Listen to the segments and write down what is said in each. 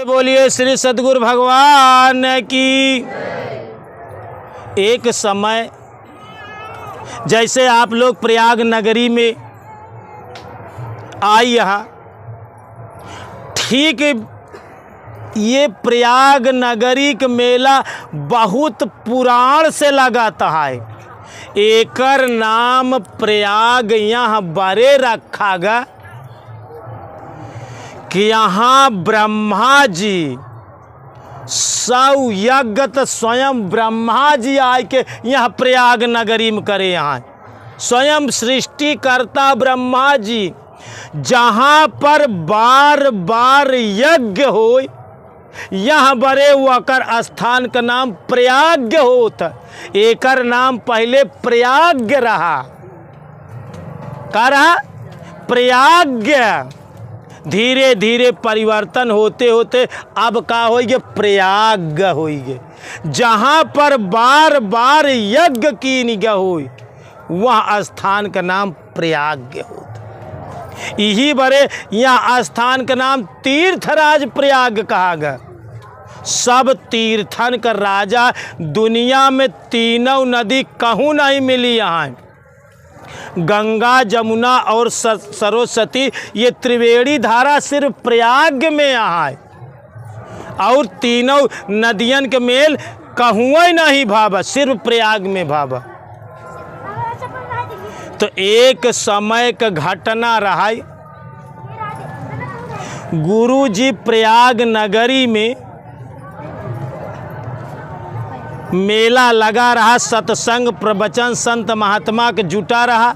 बोलिए श्री सद्गुरु भगवान की। एक समय जैसे आप लोग प्रयाग नगरी में आए यहाँ, ठीक ये प्रयाग नगरी का मेला बहुत पुराण से लगाता है। एकर नाम प्रयाग यहाँ बरे रखा गा कि यहाँ ब्रह्मा जी सौ यज्ञ तो स्वयं ब्रह्मा जी आए के यहाँ प्रयाग नगरी में करे। यहाँ स्वयं सृष्टिकर्ता ब्रह्मा जी जहाँ पर बार बार यज्ञ हो, यहाँ बड़े वकर स्थान का नाम प्रयाग होता। एकर नाम पहले प्रयाग रहा, का रहा प्रयाग। धीरे धीरे परिवर्तन होते होते अब का होइगे प्रयाग होइगे। जहाँ पर बार बार यज्ञ की निगह होई वह स्थान का नाम प्रयाग होता। यही बड़े यहाँ स्थान का नाम तीर्थराज प्रयाग कहा गया। सब तीर्थन का राजा, दुनिया में तीनों नदी कहूँ नहीं मिली। यहाँ गंगा, जमुना और सरस्वती, ये त्रिवेणी धारा सिर्फ प्रयाग में यहाँ है। और तीनों नदियन के मेल कहूँ नहीं भावा, सिर्फ प्रयाग में भावा। तो एक समय का घटना रहा, गुरु जी प्रयाग नगरी में मेला लगा रहा, सत्संग प्रवचन संत महात्मा के जुटा रहा।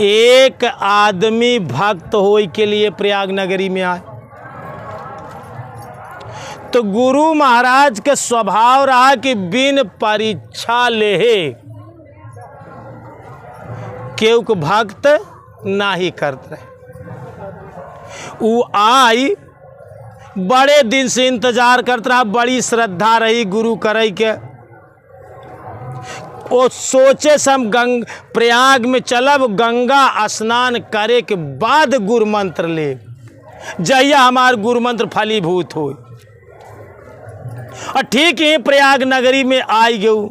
एक आदमी भक्त होय के लिए प्रयाग नगरी में आए तो गुरु महाराज के स्वभाव रहा कि बिन परीक्षा लेहे केव को भक्त नहीं करते रहे। वो आई, बड़े दिन से इंतजार करता रहा, बड़ी श्रद्धा रही गुरु करे के। वो सोचे हम प्रयाग में चलब, गंगा स्नान करे के बाद गुरु मंत्र ले, जहिया हमार गुरु मंत्र फलीभूत हो। और ठीक ही प्रयाग नगरी में आई गऊ।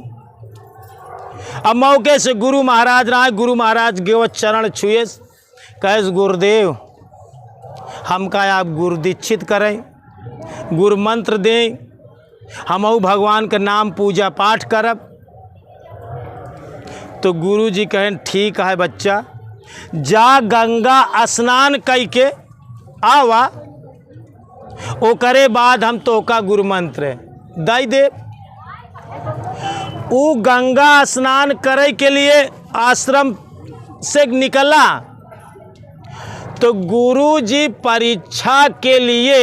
अब मौके से गुरु महाराज रहा, गुरु महाराज गए चरण छुए, कहे गुरुदेव हमका आप गुरु दीक्षित करें, गुरु मंत्र दें, हम भगवान का नाम पूजा पाठ करब। तो गुरु जी कहें ठीक है बच्चा, जा गंगा स्नान करके आवा, ओकरे बाद हम तो का गुरु मंत्र दे दे। वो गंगा स्नान करे के लिए आश्रम से निकला तो गुरु जी परीक्षा के लिए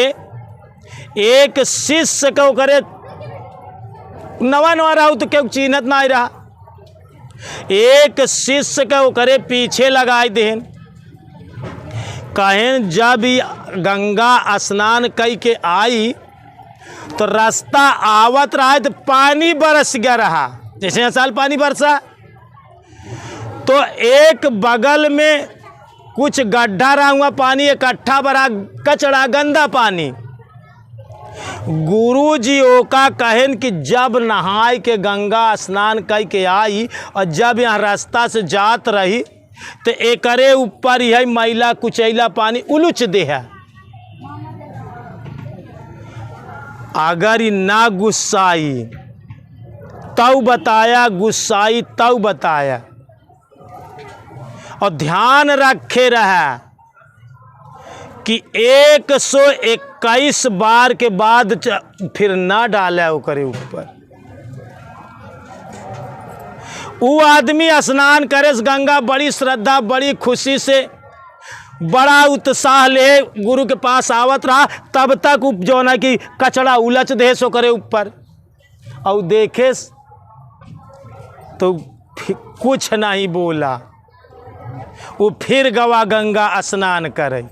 एक शिष्य को करे, नवा नवा रहा तो क्यों चिन्हत ना रहा, एक शिष्य को करे पीछे लगाए देन। कहें जब गंगा स्नान कई के आई तो रास्ता आवत रहा तो पानी बरस गया रहा, जैसे साल पानी बरसा। तो एक बगल में कुछ गड्ढा रहा हुआ, पानी इकट्ठा बड़ा कचड़ा गंदा पानी। गुरु जी ओका कहन कि जब नहाय के गंगा स्नान कर के आई और जब यहाँ रास्ता से जात रही तो एकरे ऊपर यह मैला कुचैला पानी उलुच दे है। अगर ना गुस्साई तब बताया, गुस्साई तब बताया। और ध्यान रखे रहा कि 121 बार के बाद फिर ना डाले ओकरे ऊपर। वो आदमी स्नान करे गंगा, बड़ी श्रद्धा बड़ी खुशी से बड़ा उत्साह ले गुरु के पास आवत रहा। तब तक जो ना कि कचड़ा उलच दे सो करे ऊपर, और देखे तो कुछ नहीं बोला। वो फिर गवा गंगा स्नान करे,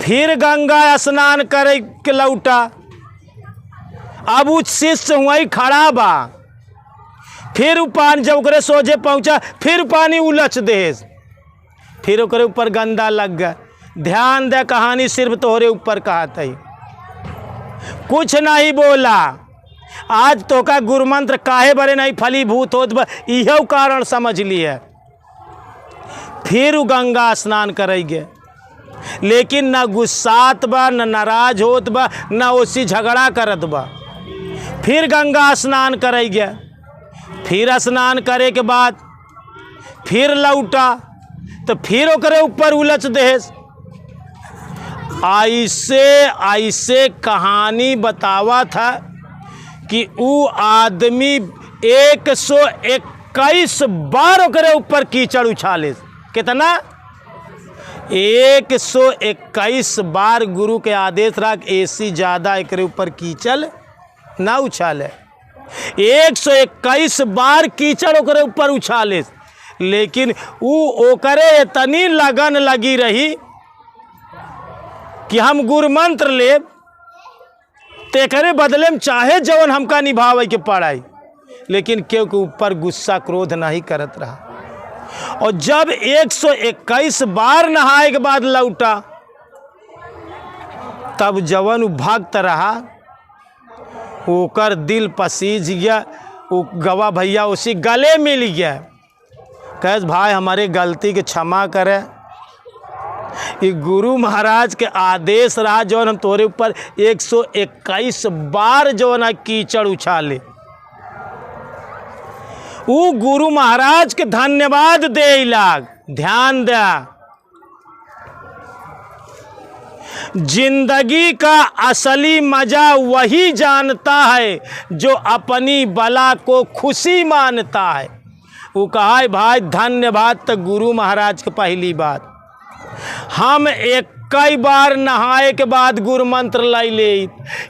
फिर गंगा स्नान करे के लौटा। अब उस शिष्य वहीं खड़ा बा, फिर पानी जब ओकरे सोझे पहुंचा फिर पानी उलच दे, फिर ओकरे ऊपर गंदा लग गया। ध्यान दे, कहानी सिर्फ तोहरे ऊपर कहत है, कुछ नहीं बोला। आज तो का गुरु मंत्र काहे बरे नहीं फलीभूत होत बा, इहो कारण समझ लिए। फिर उ गंगा स्नान करेंगे, लेकिन ना गुस्सात बा, ना नाराज होत बा, ना ओसी झगड़ा करत बा। फिर गंगा स्नान करेंगे, फिर स्नान करे के बाद फिर लौटा तो फिर ओकरे ऊपर उलच देस। ऐसे ऐसे कहानी बतावा था कि वो आदमी 121 बार ओकरे ऊपर कीचड़ उछाले। कितना? 121 बार गुरु के आदेश रहा कि ऐसी ज़्यादा एकरे ऊपर कीचड़ ना उछाले। 121 बार कीचड़ ओकरे ऊपर उछाले, लेकिन वो ओकरे इतनी लगन लगी रही कि हम गुरु मंत्र ले तेकरे बदले में चाहे जवन हमका निभावे के पड़ाई, लेकिन केहू के ऊपर गुस्सा क्रोध नहीं करत रहा। और जब 121 बार नहाए के बाद लौटा, तब जवन उ भक्त रहा ओकर दिल पसीज गया। वो गवा भैया उसी गले मिल गया, कहे भाई हमारे गलती के क्षमा करे, ये गुरु महाराज के आदेश रहा जौन हम तोरे ऊपर 121 बार जौन है कीचड़ उछाले। वो गुरु महाराज के धन्यवाद दे लाग। ध्यान दे, जिंदगी का असली मजा वही जानता है जो अपनी बला को खुशी मानता है। वो कहा है भाई धन्यवाद तो गुरु महाराज की पहली बात। हम कई बार नहाए के बाद गुरु मंत्र लाई ले,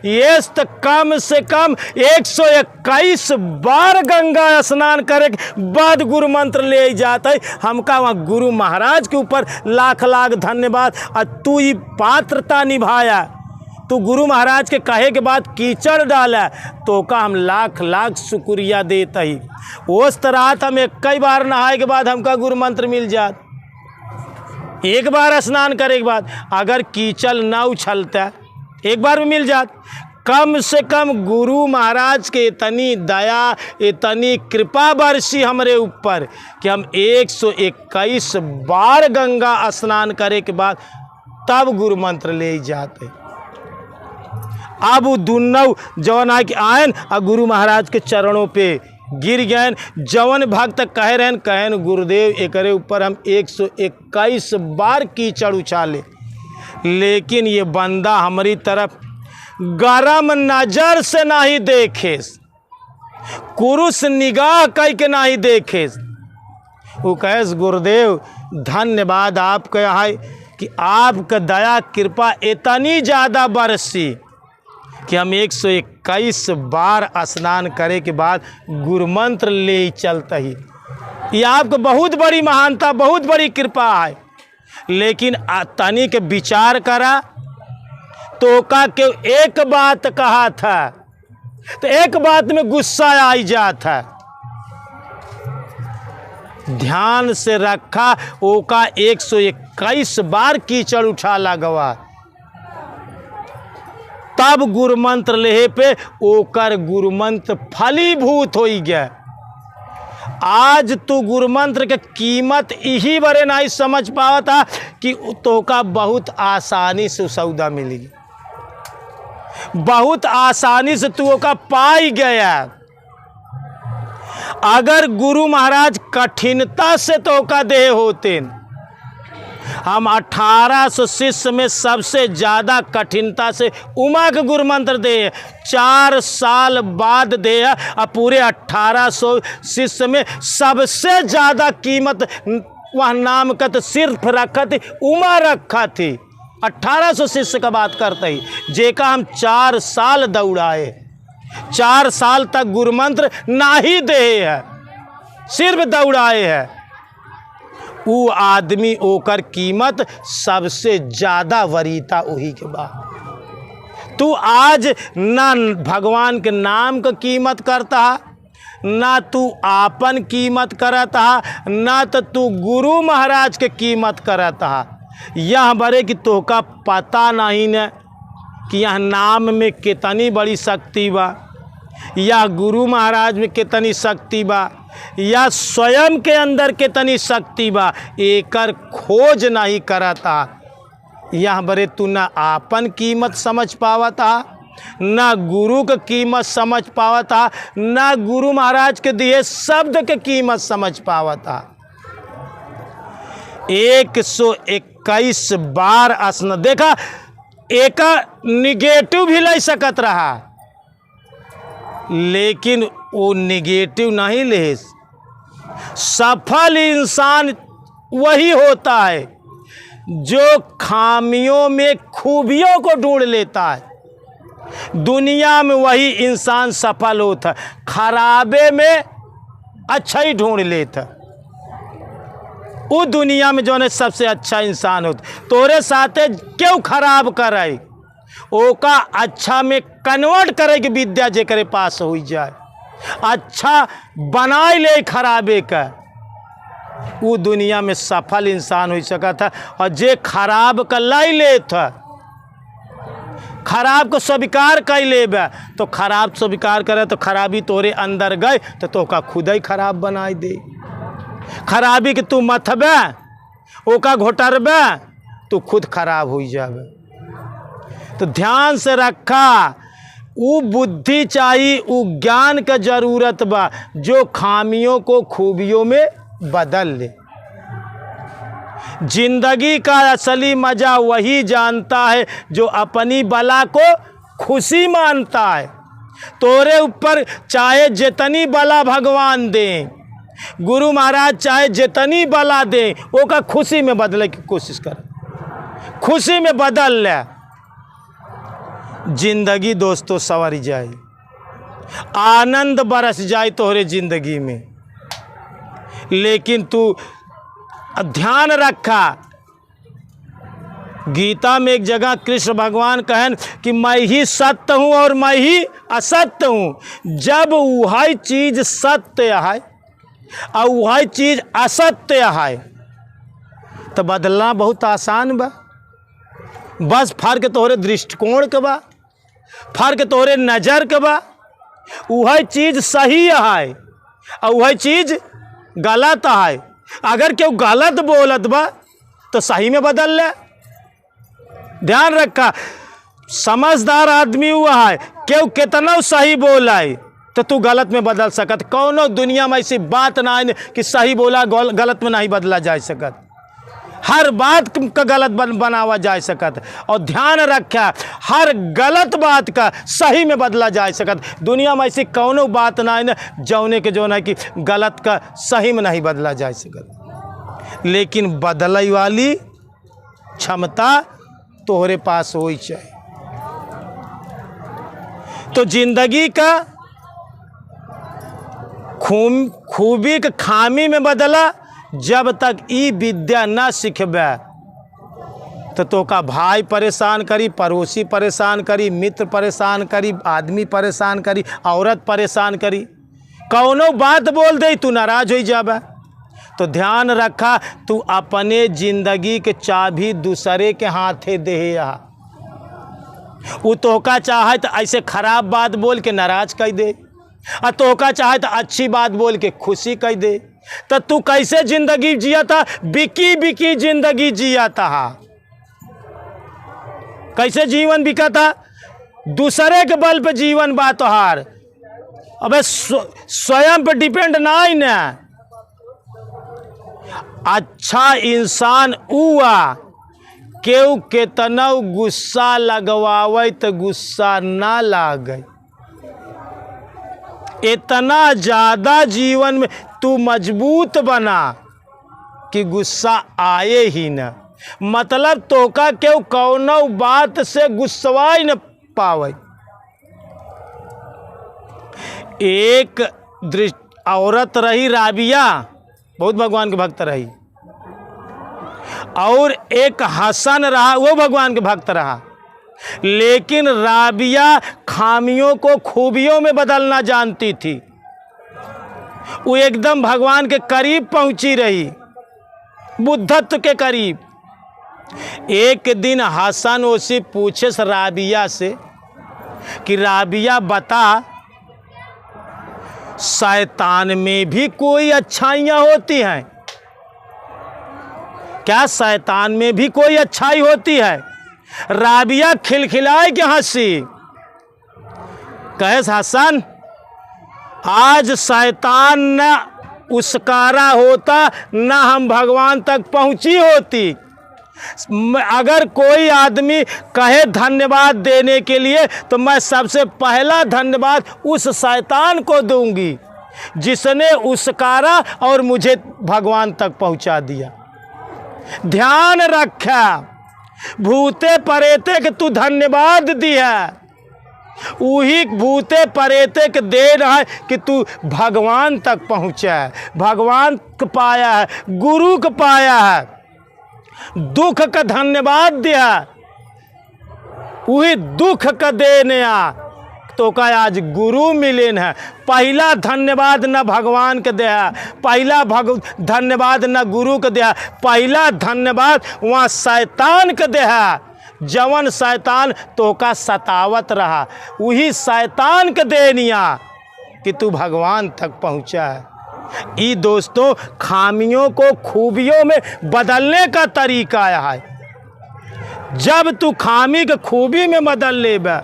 ये तो कम से कम 121 बार गंगा स्नान करे के बाद गुरु मंत्र ले जाता है। हमका वहाँ गुरु महाराज के ऊपर लाख लाख धन्यवाद। और तू ये पात्रता निभाया, तू गुरु महाराज के कहे के बाद कीचड़ डाला, तो का हम लाख लाख शुक्रिया देता ही। उस तरह हम कई बार नहाए के बाद हमका गुरु मंत्र मिल जात। एक बार स्नान करे के बाद अगर कीचड़ ना उछलता, एक बार में मिल जात। कम से कम गुरु महाराज के इतनी दया, इतनी कृपा बरसी हमरे ऊपर कि हम 121 बार गंगा स्नान करे के बाद तब गुरु मंत्र ले जाते। अब वो दोनों जवन आ के आयन और गुरु महाराज के चरणों पे गिर गए। जवन भक्त कह रहन कहन गुरुदेव एकरे ऊपर हम 121 बार कीचड़ उछाले, लेकिन ये बंदा हमारी तरफ गरम नजर से नहीं देखे, कुरुस निगाह कह के नहीं देखे। वो कहे गुरुदेव धन्यवाद आपका है कि आपका दया कृपा इतनी ज़्यादा बरसी कि हम 121 बार स्नान करे के बाद गुरु मंत्र ले चलता ही। ये आपको बहुत बड़ी महानता, बहुत बड़ी कृपा है। लेकिन तनी के विचार करा तो का के एक बात कहा था तो एक बात में गुस्सा आई जाता। ध्यान से रखा, ओका 121 बार कीचड़ उछाला गवा, तब गुरु मंत्र लेहे पे ओकर गुरु मंत्र फलीभूत हो गया। आज तू गुरु मंत्र के कीमत यही बरे नहीं समझ पावा था कि तो का बहुत आसानी से सौदा मिली, बहुत आसानी से तू का पाई गया। अगर गुरु महाराज कठिनता से तो का दे होते, हम 1800 शिष्य में सबसे ज़्यादा कठिनता से उमा के गुरु मंत्र दे, 4 साल बाद दे। और पूरे 1800 शिष्य में सबसे ज़्यादा कीमत वह नाम का तो सिर्फ रखा थी, उमा रखा थी। 1800 शिष्य का बात करते ही, जेका हम 4 साल दौड़ाए, 4 साल तक गुरु मंत्र ना ही दे है, सिर्फ दौड़ाए है। वो आदमी ओकर कीमत सबसे ज़्यादा वरीता वही के बाद। तू आज ना भगवान के नाम का कीमत करता, ना तू आपन कीमत करता, ना तो तू गुरु महाराज के कीमत करता। यह बरे कि तोहका पता नहीं न कि यह नाम में कितनी बड़ी शक्ति बा, या गुरु महाराज में कितनी शक्ति बा, या स्वयं के अंदर कितनी शक्ति बा, एकर खोज नहीं करता। यह बरे तू ना आपन कीमत समझ पावता, ना गुरु के कीमत समझ पावता, ना गुरु महाराज के दिए शब्द के कीमत समझ पावता। 121 बार आसन देखा, एक निगेटिव भी ले सकत रहा, लेकिन वो निगेटिव नहीं ले। सफल इंसान वही होता है जो खामियों में खूबियों को ढूंढ लेता है। दुनिया में वही इंसान सफल होता है, खराबे में अच्छा ही ढूंढ लेता। वो दुनिया में जो है सबसे अच्छा इंसान होता। तोरे साथे क्यों खराब करे, ओका अच्छा में कन्वर्ट करे कि विद्या जे करे पास हो जाए, अच्छा बनाए ले खराबे का, वो दुनिया में सफल इंसान हो सका था। और जे खराब का लाई ले था, खराब को स्वीकार कर ले बा, तो खराब स्वीकार करे तो खराबी तोरे अंदर गए तो तोका खुद ही खराब बनाई दे। खराबी के तू मथबे, ओका घोटरबे, तू खुद खराब हो जाबे। तो ध्यान से रखा, वो बुद्धि चाहिए, वो ज्ञान का जरूरत बा जो खामियों को खूबियों में बदल ले। जिंदगी का असली मजा वही जानता है जो अपनी बला को खुशी मानता है। तोरे ऊपर चाहे जितनी बला भगवान दें, गुरु महाराज चाहे जितनी बला दें, वो का खुशी में बदले की कोशिश कर, खुशी में बदल ले। जिंदगी दोस्तों सवर जाए, आनंद बरस जाए तोहरे जिंदगी में। लेकिन तू ध्यान रखा, गीता में एक जगह कृष्ण भगवान कहन कि मैं ही सत्य हूँ और मैं ही असत्य हूँ। जब वही चीज सत्य है और वही चीज असत्य है तो बदलना बहुत आसान बा। बस फर्क तोहरे दृष्टिकोण के बा, फर्क तोहरे नज़र के बा। वही चीज सही है और वही चीज गलत है। अगर क्यों गलत बोलत बा तो सही में बदल ले। ध्यान रखा, समझदार आदमी हुआ है, क्यों कितना सही बोला है तो तू गलत में बदल सकत। कौनो दुनिया में ऐसी बात ना है कि सही बोला गलत में नहीं बदला जा सकत। हर बात का गलत बनावा जा सकत। और ध्यान रखा, हर गलत बात का सही में बदला जा सकत। दुनिया में ऐसी कौनो बात ना है ना जौने के जो ना कि गलत का सही में नहीं बदला जा सकत। लेकिन बदलने वाली क्षमता तोहरे पास हो ही चाहिए। तो जिंदगी का खूबी के खामी में बदला। जब तक ई विद्या ना सीखबे तो तोका भाई परेशान करी, पड़ोसी परेशान करी, मित्र परेशान करी, आदमी परेशान करी, औरत परेशान करी। कौनो बात बोल दे तू नाराज हो जाबे। तो ध्यान रखा, तू अपने जिंदगी के चाबी दूसरे के हाथे दे। वो तोका चाहे तो ऐसे खराब बात बोल के नाराज कर दे, और तोका चाहे तो अच्छी बात बोल के खुशी कर दे। तो तू कैसे जिंदगी जिया था? बिकी बिकी जिंदगी जिया था। कैसे जीवन बिका था? दूसरे के बल पे जीवन बा तोहार। अबे स्वयं पे डिपेंड ना ही ना। अच्छा इंसान हुआ केहू केतना गुस्सा लगवावे तो गुस्सा ना लागे। इतना ज़्यादा जीवन में तू मजबूत बना कि गुस्सा आए ही न। मतलब तोका क्यों कौनो बात से गुस्सा ही न पावे। एक औरत रही राबिया, बहुत भगवान के भक्त रही, और एक हसन रहा, वो भगवान के भक्त रहा। लेकिन राबिया खामियों को खूबियों में बदलना जानती थी। वो एकदम भगवान के करीब पहुंची रही, बुद्धत्व के करीब। एक दिन हसन उसी पूछे राबिया से कि राबिया बता, शैतान में भी कोई अच्छाइयाँ होती हैं क्या? शैतान में भी कोई अच्छाई होती है? राबिया खिलखिलाए कि हंसी, कहे हसन आज शैतान न उसकारा होता न हम भगवान तक पहुंची होती। अगर कोई आदमी कहे धन्यवाद देने के लिए तो मैं सबसे पहला धन्यवाद उस शैतान को दूंगी जिसने उसकारा और मुझे भगवान तक पहुंचा दिया। ध्यान रखा, भूते परेते के तू धन्यवाद दिया, वही भूते परेते के दे रहा है कि तू भगवान तक पहुँचा है, भगवान को पाया है, गुरु को पाया है, दुख का धन्यवाद दिया, वही दुख का देने आ तो का आज गुरु मिलेन है। पहला धन्यवाद न भगवान के दिया, पहला धन्यवाद न गुरु के दिया, पहला धन्यवाद वहाँ शैतान के दिया, जवन शैतान तो का सतावत रहा, वही शैतान के देनिया कि तू भगवान तक पहुँचा है। ये दोस्तों खामियों को खूबियों में बदलने का तरीका है। जब तू खामी के खूबी में बदल लेबा,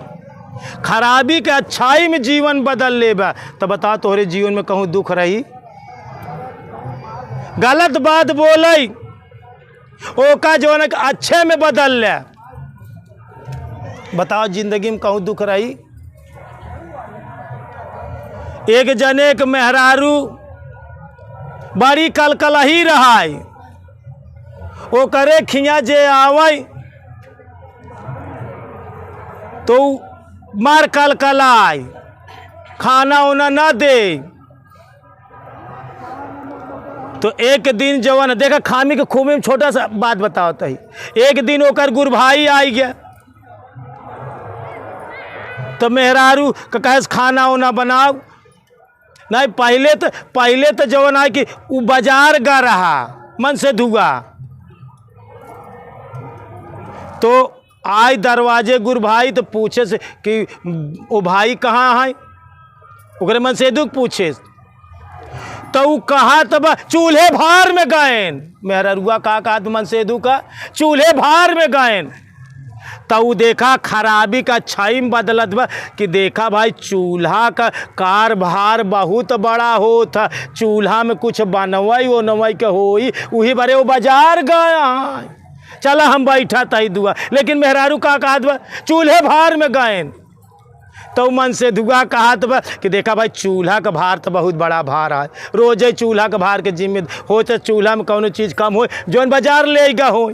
खराबी के अच्छाई में जीवन बदल लेबा, तो बता तोहरे जीवन में कहूँ दुख रही? गलत बात बोले ओका जो है अच्छे में बदल ले, बताओ जिंदगी में कहूँ दुख रही? एक जने के मेहरारू बड़ी कलकलही रहा, वो करे खिया जे आवे तो मार कलकलाए, खाना उना ना दे। तो एक दिन जवन देखा खामी के खूबी में छोटा सा बात बताओ तही, एक दिन ओकर गुरु भाई आई गया तो मेहरारू का कहे खाना उना बनाओ नहीं। पहले तो जवन है कि वो बाजार गा रहा मन से धुआ, तो आए दरवाजे गुरु भाई तो पूछे से कि वो भाई कहाँ है, ओकरे मन से दुख पूछे तो वो कहा तब चूल्हे भार में गए। मेहरुआ कहा मन से दुख चूल्हे भार में गए। तो वो देखा खराबी का अच्छाई में बदलत बा कि देखा भाई चूल्हा का कारभार बहुत बड़ा होता, चूल्हा में कुछ बनवाई वो नवाई के होई, वही बड़े वो बाजार गया, चला हम बैठा तही दुआ। लेकिन मेहरारू का कहा बा चूल्हे भार में गए। तो मन से दुआ कहा बा कि देखा भाई चूल्हा का भार तो बहुत बड़ा भार है, रोज चूल्हा का भार के जिम्मे हो तो चूल्हा में कौनो चीज़ कम हो जौन बाजार ले गा हो।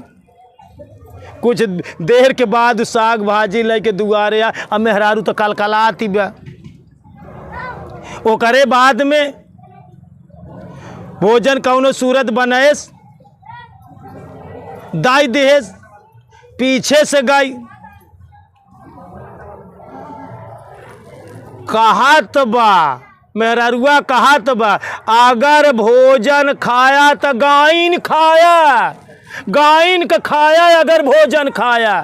कुछ देर के बाद साग भाजी लेके दुआरे आ, अब मेहरारू तो कलकलाती बा। वो करे बाद में भोजन कौनो सूरत बनेस दाई देहेस, पीछे से गई कहत बा मेहरुआ कहत बा अगर भोजन खाया तो गायन खाया, गायन का खाया अगर भोजन खाया।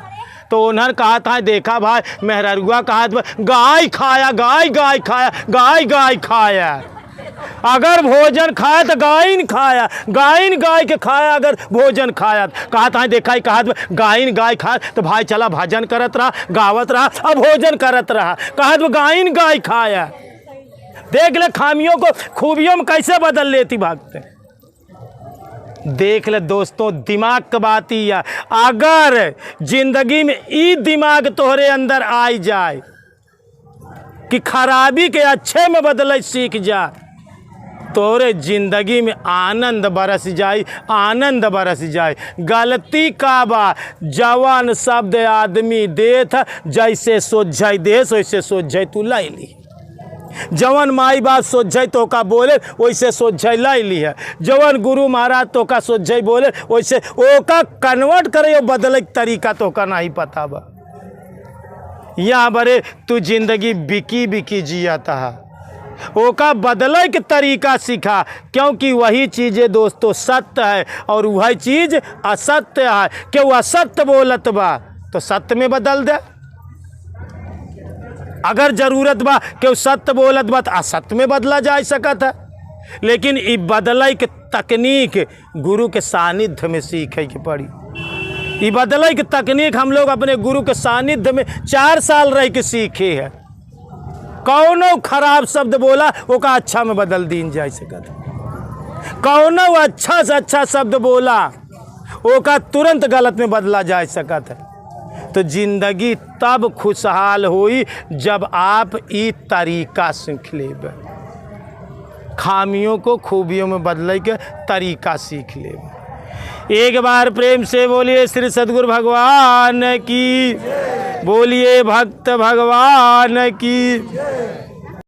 तो उन्होंने कहा था देखा भाई मेहरुआ कहा गाय खाया, गाय गाय खाया, गाय गाय खाया, अगर भोजन खाया तो गायन खाया, गायन गाय के खाया अगर भोजन खाया। कहा था देखा ही कहा गायन गाय खाया तो भाई चला भजन करत रहा, गावत रहा, अब भोजन करत रहा, कहा तो गायन गाय खाया। देख ले खामियों को खूबियों में कैसे बदल लेती भागते। देख ले दोस्तों दिमाग की बात ही है, अगर जिंदगी में ई दिमाग तोहरे अंदर आई जाए कि खराबी के अच्छे में बदले सीख जा, तोरे जिंदगी में आनंद बरस जाए, आनंद बरस जाए। गलती का बा जवान शब्द आदमी देत जैसे सोझाई देस वैसे सोझाई तू लाई ली, जवन माई बाप सोझाई तो का बोले वैसे सोझाई लाई ली है, जवन गुरु महाराज तो का सोझाई बोले वैसे ओका कन्वर्ट करे बदले तरीका तो का नहीं पता बा। यहाँ बरे तू जिंदगी बिकी बिकी जिया था, ओका बदले के तरीका सीखा, क्योंकि वही चीज़ें दोस्तों सत्य है और वही चीज़ असत्य है। कि वो असत्य बोलत बा तो सत्य में बदल दे, अगर जरूरत बा कि वो सत्य बोलत बा तो असत्य में बदला जा सकत है। लेकिन ई बदले के तकनीक गुरु के सानिध्य में सीखे के पड़ी। ई बदले के तकनीक हम लोग अपने गुरु के सानिध्य में 4 साल रह के सीखे हैं। कौनो खराब शब्द बोला ओका अच्छा में बदल दीन जा सकत, कौनो अच्छा से अच्छा शब्द बोला ओका तुरंत गलत में बदला जा सकत है। तो जिंदगी तब खुशहाल हुई जब आप ई तरीका सीख लेबे, खामियों को खूबियों में बदले के तरीका सीख लेबे। एक बार प्रेम से बोलिए श्री सद्गुरु भगवान की, बोलिए भक्त भगवान की।